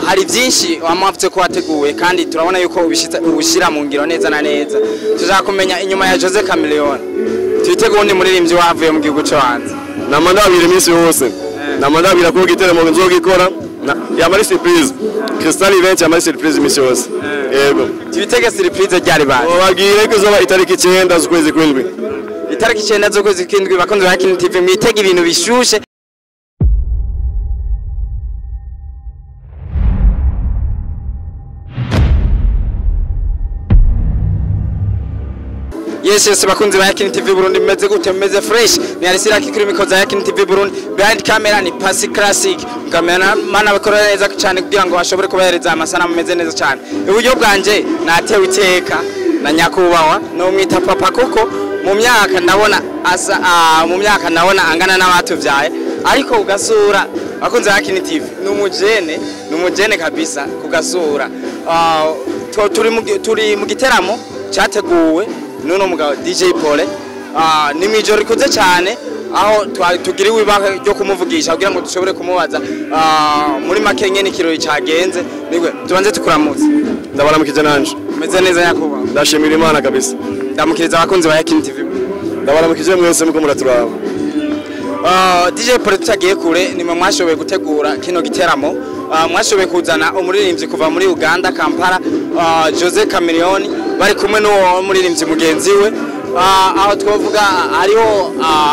hari byinshi wamwavutse ko wateguye kandi turabona yuko ubishira mu ngiro neza na neza. Tuzakumenya inyuma ya Jose Chameleon. Twitege undi muririmbyi wavuye mu gihugu cyo hanze. Namandabira iminsi yose. Namandabira ko giteramo nzogikora. Yamari surprise. Crystal event yamari surprise iminsi yose. Yego. Twitege surprise ryari bari. Babwire ko zoba itariki 9 z'ukwezi kw'indwi. Itariki 9 z'ukwezi kw'indwi bakunze Yakini TV mwitege ibintu bishushe. Yes, bakunzi ba Yakini TV Burundi meze gute meze fresh ni alisira kikuri mikoza Yakini TV Burundi behind camera ni Pasi Classic kamera mana bakora neza cyane kugira ngo bashobore kubahereza amasana meze neza cyane uburyo bwanje natewe iteka na nyakubawa no mwita papa kuko mu myaka ndabona asa mu myaka ndabona angana n'abatuvyaye ariko ugasura bakunzi ba Yakini TV numujene kabisa kugasura turi mu giteramo cyateguwe nuno mugabo DJ Paulin ni mijoro rikuze cyane aho tugiriwe ibanga ryo kumuvugisha kugira ngo dushobore kumubaza muri makenye n'ikirori cyagenze nigwe tubanze tukuramutse ndabara mukije nanje meze neza yakuba ndashimira Imana kabisa ndamukiriza abakunzi ba Yakini TV ndabara mukije mwese muko muraturaba DJ Paulin tutagiye kure nimwe mwashoboye gutegura kino giteramo mwashoboye kuzana umuririmbyi kuva muri Uganda Kampala Jose Chameleon bari kumwe no muririmbyi mugenzi we aho twovuga hariho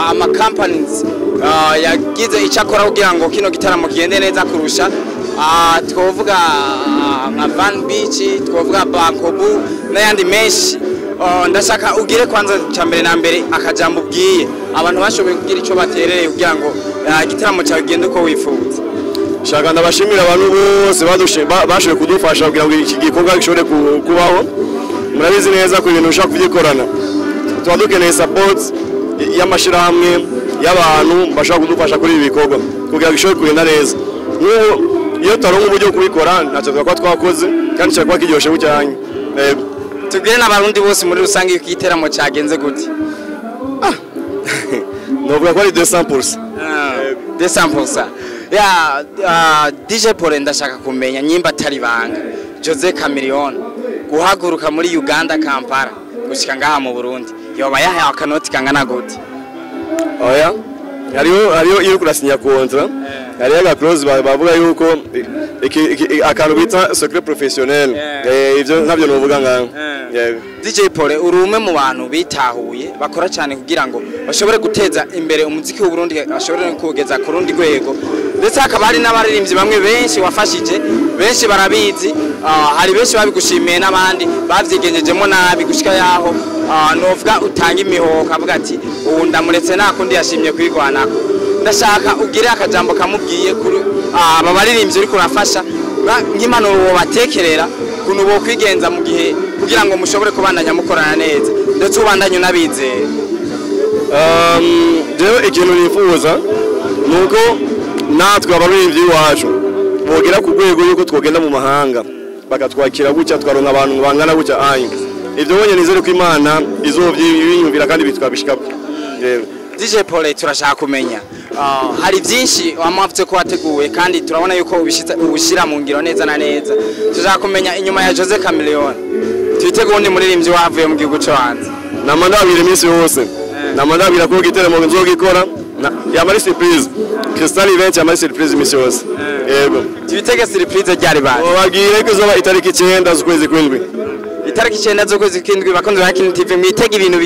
ama companies yagize icyakora kugira ngo kino gitaramo kigende neza kurusha twovuga nka Van Beach twovuga Bankobu n'ayandi menshi ndashaka ugire kwanza cyambere na mbere akajambo ubwiye abantu bashoboye kugira ico baterereye kugira ngo igitaramo cyawe gende uko wifuza. Shaka ndabashimira abantu bose bashoboye kudufasha kugira ngo iki gikorwa gishobore kubaho. Murabizi neza ko ibintu ushaka kugikorana tuba dukeneye support y'amashirahamwe y'abantu bashaka kudufasha kuri ibi bikorwa kugira ngo gishobore kugenda neza. Iyo taronka uburyo kubikora ntacyo twakwa twakoze kandi cyakwa kiryoshe bucyanye. Tubwire n'abarundi bose muri rusange iki giteramo cyagenze gute? Novuga ko ari 200%. 200%. Ya DJ Paulin ndashaka kumenya nyimba atari banga Jose Chameleon guhaguruka muri Uganda Kampala gushika ngaha mu Burundi yoba yahaye akanoti kangana gute? Oya hariyo iyo kurasinya kontra hariyo ga clause bavuga yuko akantu bita secret professionnel ivyo ntabyo novuga ngaho. DJ Paulin uri umwe mu bantu bitahuye bakora cyane kugira ngo bashobore guteza imbere umuziki w'u Burundi bashobore kugeza ku rundi rwego ndetse hakaba hari n'abaririmbyi bamwe benshi wafashije benshi barabizi hari benshi babigushimiye n'abandi bavyigengejemo nabi gushika yaho novuga utanga imihoho kavuga ati ubu ndamuretse nakundi yashimye kwigwanako ndashaka ugire akajambo kamubwiye kuri aba baririmbyi uri kurafasha nk'impanuro wo batekerera kuntu bo kwigenza mu gihe kugira ngo mushobore kubandanya mukorana neza ndetse ubandanye unabizeye. Jewe ikintu nifuza nuko natwe abaririmbyi wacu bogera ku rwego yuko twogenda mu mahanga bakatwakira gutya twaronka abantu bangana gutya ayi ivyo bonye nizere ko Imana izovyinyumvira kandi bitwabishikako. DJ Paulin turashaka kumenya hari byinshi wamwavutse ko wateguye kandi turabona yuko ubishira mu ngiro neza na neza. Tuzakumenya inyuma ya Jose Chameleon. Twitege undi muririmbyi wavuye mu gihugu cyo hanze. Namandabira iminsi yose. Namandabira ko giteramo nzogikora. Yamari surprise. Crystal event yamari surprise iminsi yose. Yego. Twitege surprise ryari bari. Babwire ko zoba itariki 9 z'ukwezi kw'indwi. Itariki 9 z'ukwezi kw'indwi bakunze Yakini TV mwitege ibintu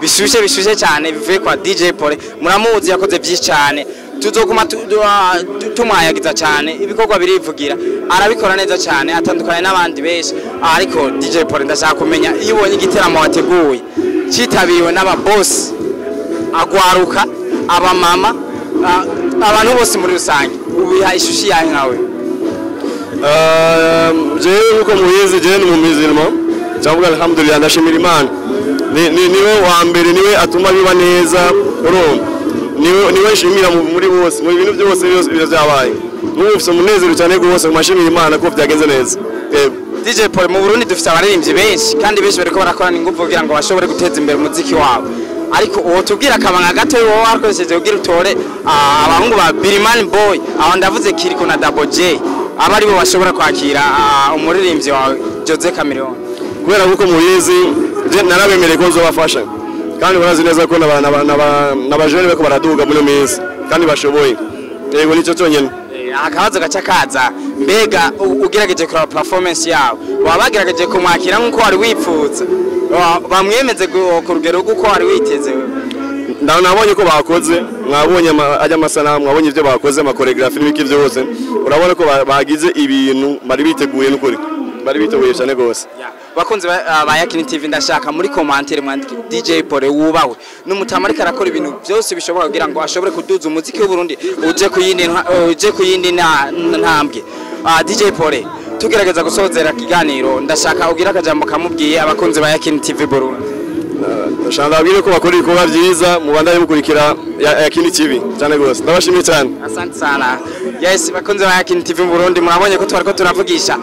bishushe cyane bivuye kwa DJ Paulin. Muramuzi yakoze byinshi cyane. Tuzokuma tumwayagiza cyane ibikorwa birivugira arabikora neza cyane atandukanye n'abandi benshi ariko DJ Paulin ndashaka kumenya iyo ubonye igiteramo wateguye cyitabiriwe n'aba boss agwaruka aba mama abantu bose muri rusange ubiha ishushi yahe nkawe? Jewe uko muhizi jewe ni mumizirimo cyangwa alhamdulillah ndashimira Imana niwe wa mbere niwe atuma biba neza niwe shimira muri bose mu bintu byose byabaye n'ufise umunezero cyane rwose kumashimira Imana ko byagenze neza. DJ Paulin mu Burundi dufite abaririmbyi benshi kandi benshi bariko barakorana ingufu kugira ngo bashobore guteza imbere umuziki wabo ariko uwo tubwira akabanga gato wowe wakoresheje kugira utore abahungu ba Billyman Boy aho ndavuze Kiriko na Double J abari bo bashobora kwakira umuririmbyi wawe Jose Chameleon? Kubera kuko muyizi narabemereye ko nzobafasha kandi barazi neza ko n'abajene bako baraduga muri minsi kandi bashoboye yego nicyo cyonyine. Akabazo gaca kaza mbega ugerageje kuri performance yawe wabagerageje kumwakira nkuko wari wipfuza bamwemeze ku rugero rw'uko wari witeze? Nabonye ko bakoze, mwabonye ajya amasanamu, mwabonye ibyo bakoze, amakoreography n'ibiki byose, urabona ko bagize ibintu bari biteguye n'ukuri, bari biteguye cyane gose. Bakunze ba Yakini TV, ndashaka muri commentaire mwandike DJ Paulin wubahwe n'umutama ariko arakora ibintu byose bishobora kugira ngo ashobore kuduza umuziki w'u Burundi uje kuyindi ntambwe. DJ Paulin, tugerageza gusozera kiganiro, ndashaka ugira akajambo kamubwiye abakunze ba Yakini TV Burundi. Ndababwire ko bakora ibikorwa byiza mu Rwanda mukurikira Yakini TV cyane gose. Ndabashimiye cyane. Asante sana. Yes, bakunze ba Yakini TV Burundi, murabonye ko twariko turavugisha